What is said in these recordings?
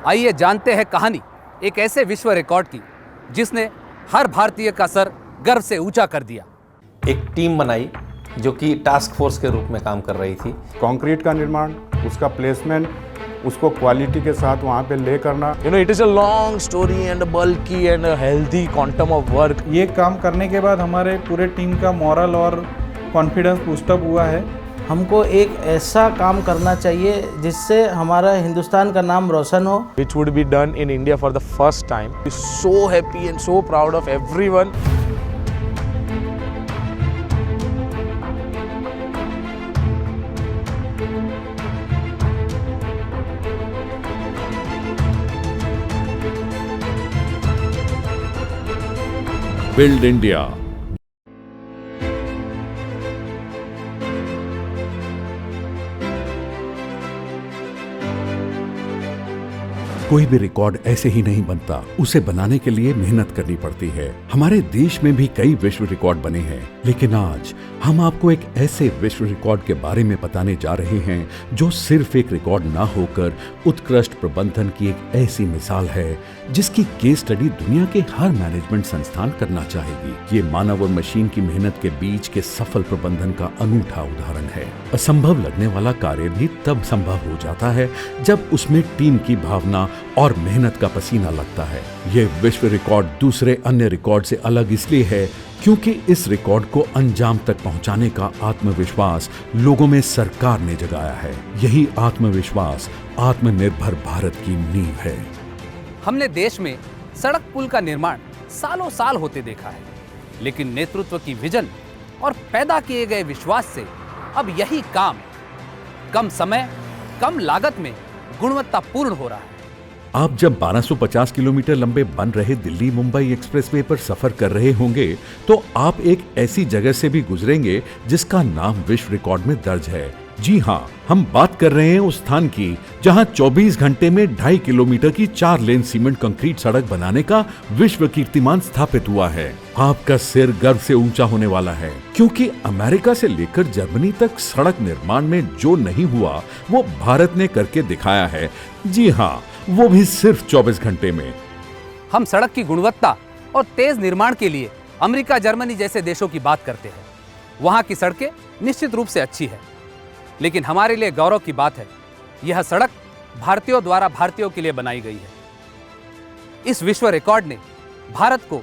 आइए जानते हैं कहानी एक ऐसे विश्व रिकॉर्ड की जिसने हर भारतीय का सर गर्व से ऊंचा कर दिया। एक टीम बनाई जो कि टास्क फोर्स के रूप में काम कर रही थी। कंक्रीट का निर्माण, उसका प्लेसमेंट, उसको क्वालिटी के साथ वहाँ पे ले करना। It is a long story and a bulky and a healthy quantum of work. ये काम करने के बाद हमारे पूरे टीम का मॉरल और कॉन्फिडेंस बूस्टअप हुआ है। हमको एक ऐसा काम करना चाहिए जिससे हमारा हिंदुस्तान का नाम रोशन हो। Which would be done in India for the first time. We're so happy and so proud of everyone. Build India। कोई भी रिकॉर्ड ऐसे ही नहीं बनता, उसे बनाने के लिए मेहनत करनी पड़ती है। हमारे देश में भी कई विश्व रिकॉर्ड बने हैं, लेकिन आज हम आपको एक ऐसे विश्व रिकॉर्ड के बारे में बताने जा रहे हैं जो सिर्फ एक रिकॉर्ड ना होकर उत्कृष्ट प्रबंधन की एक ऐसी मिसाल है जिसकी केस स्टडी दुनिया के हर मैनेजमेंट संस्थान करना चाहेगी। ये मानव और मशीन की मेहनत के बीच के सफल प्रबंधन का अनूठा उदाहरण है। असंभव लगने वाला कार्य भी तब संभव हो जाता है जब उसमें टीम की भावना और मेहनत का पसीना लगता है। ये विश्व रिकॉर्ड दूसरे अन्य रिकॉर्ड से अलग इसलिए है क्योंकि इस रिकॉर्ड को अंजाम तक पहुंचाने का आत्मविश्वास लोगों में सरकार ने जगाया है। यही आत्मविश्वास आत्मनिर्भर भारत की नींव है। हमने देश में सड़क पुल का निर्माण सालों साल होते देखा है, लेकिन नेतृत्व की विजन और पैदा किए गए विश्वास से अब यही काम कम समय, कम लागत में गुणवत्तापूर्ण हो रहा है। आप जब 1250 किलोमीटर लंबे बन रहे दिल्ली मुंबई एक्सप्रेसवे पर सफर कर रहे होंगे तो आप एक ऐसी जगह से भी गुजरेंगे जिसका नाम विश्व रिकॉर्ड में दर्ज है। जी हाँ, हम बात कर रहे हैं उस स्थान की जहां 24 घंटे में 2.5 किलोमीटर की 4 लेन सीमेंट कंक्रीट सड़क बनाने का विश्व कीर्तिमान स्थापित हुआ है। आपका सिर गर्व से ऊंचा होने वाला है क्योंकि अमेरिका से लेकर जर्मनी तक सड़क निर्माण में जो नहीं हुआ वो भारत ने करके दिखाया है। जी हाँ, वो भी सिर्फ 24 घंटे में। हम सड़क की गुणवत्ता और तेज निर्माण के लिए अमेरिका, जर्मनी जैसे देशों की बात करते हैं। वहां की सड़कें निश्चित रूप से अच्छी है, लेकिन हमारे लिए गौरव की बात है यह सड़क भारतीयों द्वारा भारतीयों के लिए बनाई गई है। इस विश्व रिकॉर्ड ने भारत को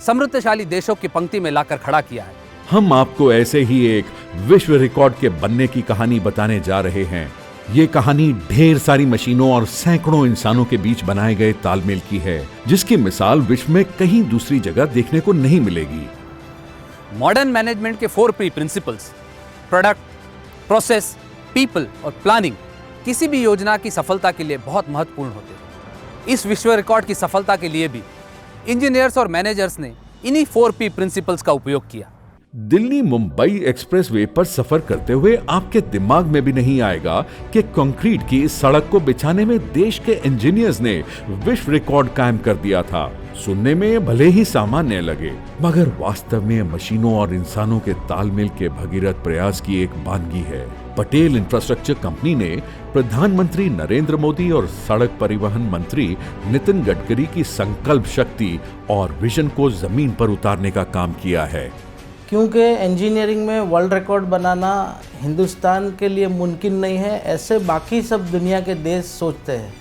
समृद्धशाली देशों की पंक्ति में लाकर खड़ा किया है। हम आपको ऐसे ही एक विश्व रिकॉर्ड के बनने की कहानी बताने जा रहे हैं। ये कहानी ढेर सारी मशीनों और सैकड़ों इंसानों के बीच बनाए गए तालमेल की है, जिसकी मिसाल विश्व में कहीं दूसरी जगह देखने को नहीं मिलेगी। मॉडर्न मैनेजमेंट के 4P principles, product, process, people और प्लानिंग किसी भी योजना की सफलता के लिए बहुत महत्वपूर्ण होते हैं। इस विश्व रिकॉर्ड की सफलता के लिए भी इंजीनियर्स और मैनेजर्स ने इन्हीं 4P प्रिंसिपल्स का उपयोग किया। दिल्ली मुंबई एक्सप्रेसवे पर सफर करते हुए आपके दिमाग में भी नहीं आएगा कि कंक्रीट की इस सड़क को बिछाने में देश के इंजीनियर्स ने विश्व रिकॉर्ड कायम कर दिया था। सुनने में भले ही सामान्य लगे, मगर वास्तव में मशीनों और इंसानों के तालमेल के भगीरथ प्रयास की एक वानगी है। पटेल इंफ्रास्ट्रक्चर कंपनी ने प्रधानमंत्री नरेंद्र मोदी और सड़क परिवहन मंत्री नितिन गडकरी की संकल्प शक्ति और विजन को जमीन पर उतारने का काम किया है। क्योंकि इंजीनियरिंग में वर्ल्ड रिकॉर्ड बनाना हिंदुस्तान के लिए मुमकिन नहीं है, ऐसे बाकी सब दुनिया के देश सोचते हैं।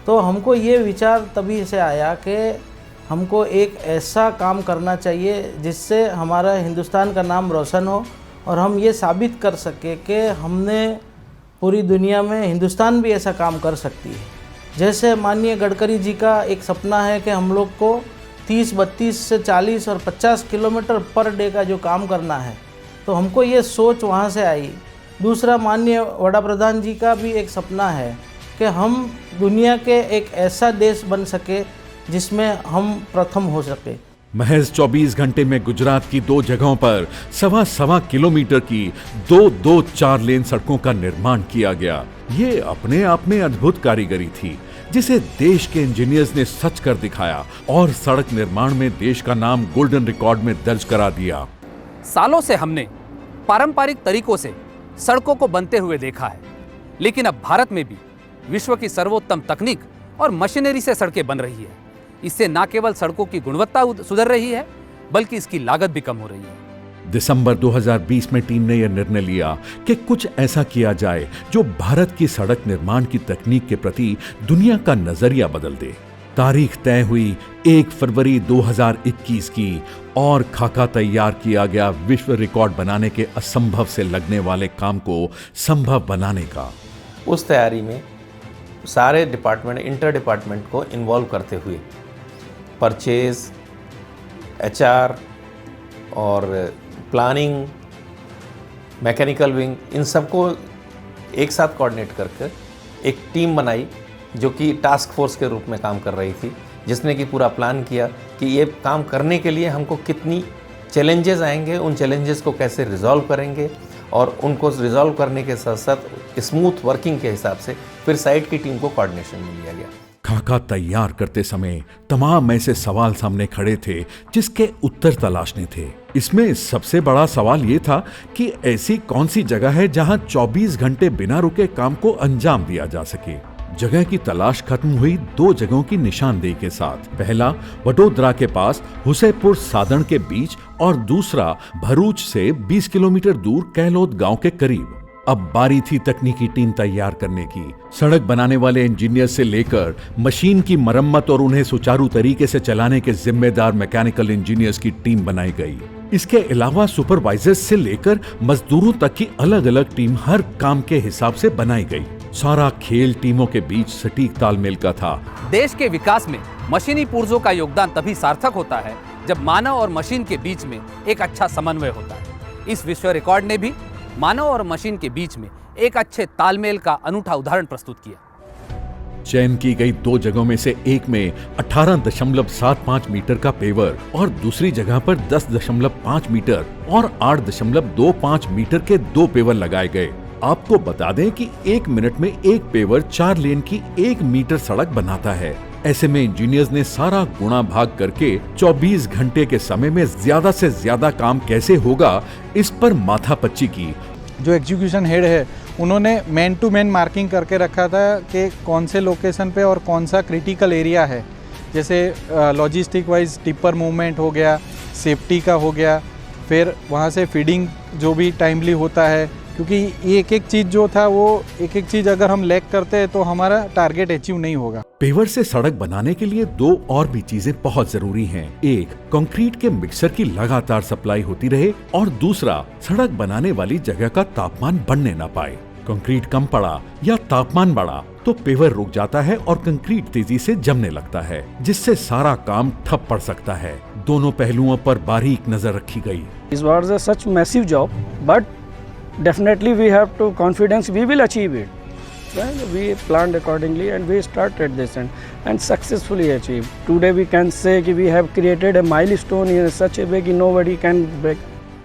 तो हमको ये विचार तभी से आया कि हमको एक ऐसा काम करना चाहिए जिससे हमारा हिंदुस्तान का नाम रोशन हो और हम ये साबित कर सके कि हमने पूरी दुनिया में हिंदुस्तान भी ऐसा काम कर सकती है। जैसे माननीय गडकरी जी का एक सपना है कि हम लोग को 30, 32 से 40 और 50 किलोमीटर पर डे का जो काम करना है, तो हमको ये सोच वहाँ से आई। दूसरा, माननीय वड़ा प्रधान जी का भी एक सपना है कि हम दुनिया के एक ऐसा देश बन सके जिसमें हम प्रथम हो सके। महज 24 घंटे में गुजरात की 2 जगहों पर 1.25 किलोमीटर की 4 लेन सड़कों का निर्माण किया गया। ये अपने आप में अद्भुत कारीगरी थी जिसे देश के इंजीनियर्स ने सच कर दिखाया और सड़क निर्माण में देश का नाम गोल्डन रिकॉर्ड में दर्ज करा दिया। सालों से हमने पारंपरिक तरीकों से सड़कों को बनते हुए देखा है, लेकिन अब भारत में भी विश्व की सर्वोत्तम तकनीक और मशीनरी से सड़कें बन रही है। इससे न केवल सड़कों की गुणवत्ता सुधर रही है, बल्कि इसकी लागत भी कम हो रही है। दिसंबर 2020 में टीम ने यह निर्णय लिया कि कुछ ऐसा किया जाए जो भारत की सड़क निर्माण की तकनीक के प्रति दुनिया का नजरिया बदल दे। तारीख तय हुई 1 फरवरी 2021 की और खाका तैयार किया गया विश्व रिकॉर्ड बनाने के असंभव से लगने वाले काम को संभव बनाने का। उस तैयारी में सारे डिपार्टमेंट, इंटर डिपार्टमेंट को इन्वॉल्व करते हुए परचेज, HR और प्लानिंग, मैकेनिकल विंग, इन सबको एक साथ कोऑर्डिनेट करके एक टीम बनाई जो कि टास्क फोर्स के रूप में काम कर रही थी, जिसने कि पूरा प्लान किया कि ये काम करने के लिए हमको कितनी चैलेंजेस आएंगे, उन चैलेंजेस को कैसे रिजॉल्व करेंगे और उनको रिजॉल्व करने के साथ साथ स्मूथ वर्किंग के हिसाब से फिर साइट की टीम को कोऑर्डिनेशन में लिया गया। खाका तैयार करते समय तमाम ऐसे सवाल सामने खड़े थे जिसके उत्तर तलाशने थे। इसमें सबसे बड़ा सवाल ये था कि ऐसी कौन सी जगह है जहां 24 घंटे बिना रुके काम को अंजाम दिया जा सके। जगह की तलाश खत्म हुई 2 जगहों की निशानदेही के साथ। पहला वडोदरा के पास हुसैपुर सादण के बीच और दूसरा भरूच से 20 किलोमीटर दूर कहलोद गांव के करीब। अब बारी थी तकनीकी टीम तैयार करने की। सड़क बनाने वाले इंजीनियर से लेकर मशीन की मरम्मत और उन्हें सुचारू तरीके से चलाने के जिम्मेदार मैकेनिकल इंजीनियर्स की टीम बनाई गई। इसके अलावा सुपरवाइजर्स से लेकर मजदूरों तक की अलग अलग टीम हर काम के हिसाब से बनाई गई। सारा खेल टीमों के बीच सटीक तालमेल का था। देश के विकास में मशीनी पुर्जों का योगदान तभी सार्थक होता है जब मानव और मशीन के बीच में एक अच्छा समन्वय होता है। इस विश्व रिकॉर्ड ने भी मानव और मशीन के बीच में एक अच्छे तालमेल का अनूठा उदाहरण प्रस्तुत किया। चयन की गई 2 जगहों में से एक में 18.75 मीटर का पेवर और दूसरी जगह पर 10.5 मीटर और 8.25 मीटर के 2 पेवर लगाए गए। आपको बता दें कि 1 मिनट में एक पेवर 4 लेन की 1 मीटर सड़क बनाता है। ऐसे में इंजीनियर्स ने सारा गुणा भाग करके 24 घंटे के समय में ज्यादा से ज्यादा काम कैसे होगा इस पर माथापच्ची की। जो एग्जीक्यूशन हेड है उन्होंने मैन टू मैन मार्किंग करके रखा था कि कौन से लोकेशन पे और कौन सा क्रिटिकल एरिया है। जैसे लॉजिस्टिक वाइज टिप्पर मूवमेंट हो गया, सेफ्टी का हो गया, फिर वहाँ से फीडिंग जो भी टाइमली होता है, क्योंकि ये एक चीज़ जो था वो एक चीज़ अगर हम लैक करते हैं तो हमारा टारगेट अचीव नहीं होगा। पेवर से सड़क बनाने के लिए 2 और भी चीजें बहुत जरूरी हैं। एक, कंक्रीट के मिक्सर की लगातार सप्लाई होती रहे और दूसरा, सड़क बनाने वाली जगह का तापमान बढ़ने न पाए। कंक्रीट कम पड़ा या तापमान बढ़ा तो पेवर रुक जाता है और कंक्रीट तेजी से जमने लगता है, जिससे सारा काम ठप पड़ सकता है। दोनों पहलुओं पर बारीक नजर रखी गई। This was a such massive job, but definitely we have to confidence we will achieve it. Well, we planned accordingly and we started this and successfully achieved. Today we can say that we have created a milestone in such a way that nobody can break.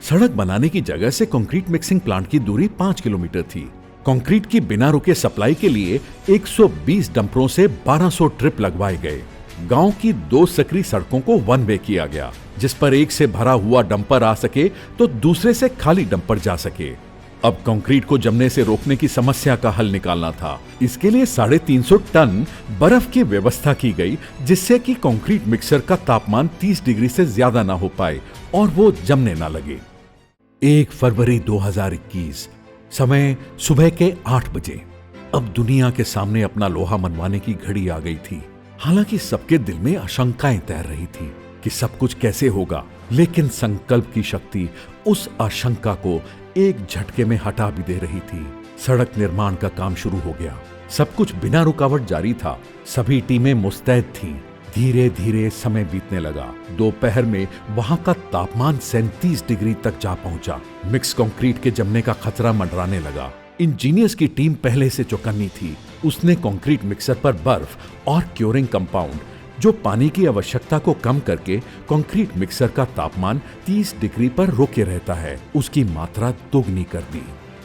सड़क बनाने की जगह से concrete mixing plant की दूरी 5 kilometre थी। Concrete की बिना रुके सप्लाई के लिए 120 डंपरों से 1200 ट्रिप लगवाए गए। गांव की 2 सकरी सड़कों को 1 वे किया गया, जिस पर एक से भरा हुआ डंपर आ सके तो दूसरे से खाली डंपर जा सके। अब कंक्रीट को जमने से रोकने की समस्या का हल निकालना था। इसके लिए 350 टन बर्फ की व्यवस्था की गई, जिससे कि कंक्रीट मिक्सर का तापमान 30 डिग्री से ज्यादा ना हो पाए और वो जमने ना लगे। 1 फरवरी 2021, समय सुबह के 8 बजे। अब दुनिया के सामने अपना लोहा मनवाने की घड़ी आ गई थी। हालांकि सबके दिल में आशंकाएं तैर रही थी कि सब कुछ कैसे होगा, लेकिन संकल्प की शक्ति उस आशंका को एक झटके में हटा भी दे रही थी। सड़क निर्माण का काम शुरू हो गया। सब कुछ बिना रुकावट जारी था। सभी टीमें मुस्तैद थीं। धीरे धीरे समय बीतने लगा। दोपहर में वहां का तापमान 37 डिग्री तक जा पहुंचा। मिक्स कंक्रीट के जमने का खतरा मंडराने लगा। इंजीनियर्स की टीम पहले से चौकन्नी थी। उसने कंक्रीट मिक्सर पर बर्फ और क्योरिंग कंपाउंड, जो पानी की आवश्यकता को कम करके कंक्रीट मिक्सर का तापमान 30 डिग्री पर रोके रहता है, उसकी मात्रा दोगुनी कर दी।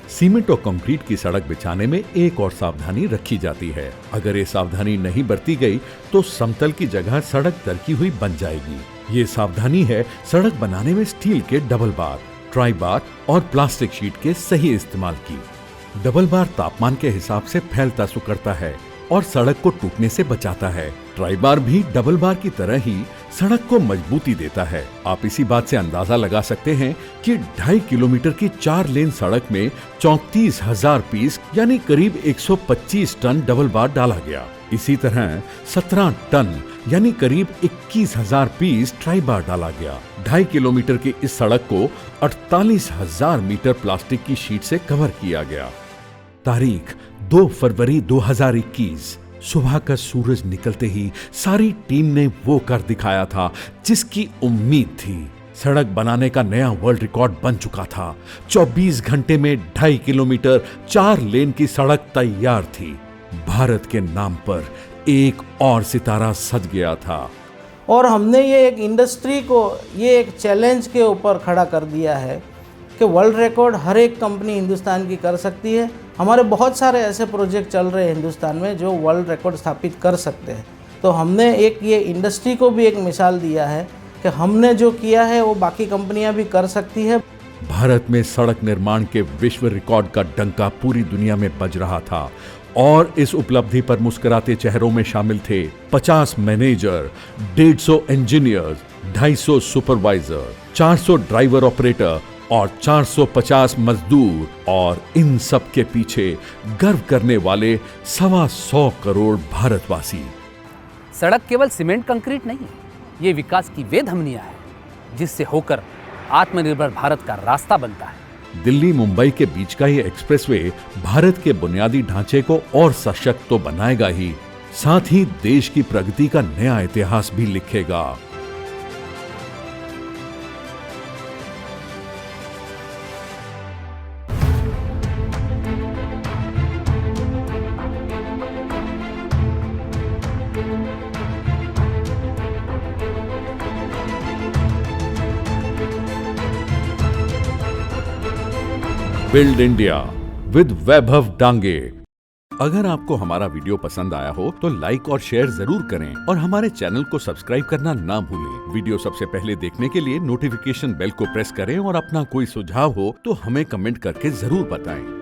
सीमेंट और कंक्रीट की सड़क बिछाने में एक और सावधानी रखी जाती है। अगर ये सावधानी नहीं बरती गई तो समतल की जगह सड़क तरकी हुई बन जाएगी। ये सावधानी है सड़क बनाने में स्टील के डबल बार, ट्राई बार और प्लास्टिक शीट के सही इस्तेमाल की। डबल बार तापमान के हिसाब से फैलता सिकुड़ता है और सड़क को टूटने से बचाता है। ट्राई बार भी डबल बार की तरह ही सड़क को मजबूती देता है। आप इसी बात से अंदाजा लगा सकते हैं कि 2.5 किलोमीटर की 4 लेन सड़क में 34,000 पीस यानी करीब 125 टन डबल बार डाला गया। इसी तरह 17 टन यानी करीब 21,000 पीस ट्राई बार डाला गया। 2.5 किलोमीटर की इस सड़क को 48,000 मीटर प्लास्टिक की शीट से कवर किया गया। तारीख 2 फरवरी 2021। सुबह का सूरज निकलते ही सारी टीम ने वो कर दिखाया था जिसकी उम्मीद थी। सड़क बनाने का नया वर्ल्ड रिकॉर्ड बन चुका था। 24 घंटे में 2.5 किलोमीटर 4 लेन की सड़क तैयार थी। भारत के नाम पर एक और सितारा सज गया था। और हमने ये एक इंडस्ट्री को ये एक चैलेंज के ऊपर खड़ा कर दिया है कि वर्ल्ड रिकॉर्ड हर एक कंपनी हिंदुस्तान की कर सकती है। हमारे बहुत सारे ऐसे प्रोजेक्ट चल रहे हैं हिंदुस्तान में जो वर्ल्ड रिकॉर्ड स्थापित कर सकते हैं। तो हमने एक ये इंडस्ट्री को भी एक मिसाल दिया है कि हमने जो किया है वो बाकी कंपनियां भी कर सकती है। भारत में सड़क निर्माण के विश्व रिकॉर्ड का डंका पूरी दुनिया में बज रहा था और इस उपलब्धि पर मुस्कुराते चेहरों में शामिल थे 50 manager, 150 engineers, 250 supervisor, 400 driver operator और 450 मजदूर, और इन सब के पीछे गर्व करने वाले 125 करोड़ भारतवासी। सड़क केवल सीमेंट कंक्रीट नहीं है, ये विकास की वे धमनियां है जिससे होकर आत्मनिर्भर भारत का रास्ता बनता है। दिल्ली मुंबई के बीच का ये एक्सप्रेसवे भारत के बुनियादी ढांचे को और सशक्त तो बनाएगा ही, साथ ही देश की प्रगति का नया इतिहास भी लिखेगा। बिल्ड इंडिया विद वैभव डांगे। अगर आपको हमारा वीडियो पसंद आया हो तो लाइक और शेयर जरूर करें और हमारे चैनल को सब्सक्राइब करना ना भूलें। वीडियो सबसे पहले देखने के लिए नोटिफिकेशन बेल को प्रेस करें और अपना कोई सुझाव हो तो हमें कमेंट करके जरूर बताएं।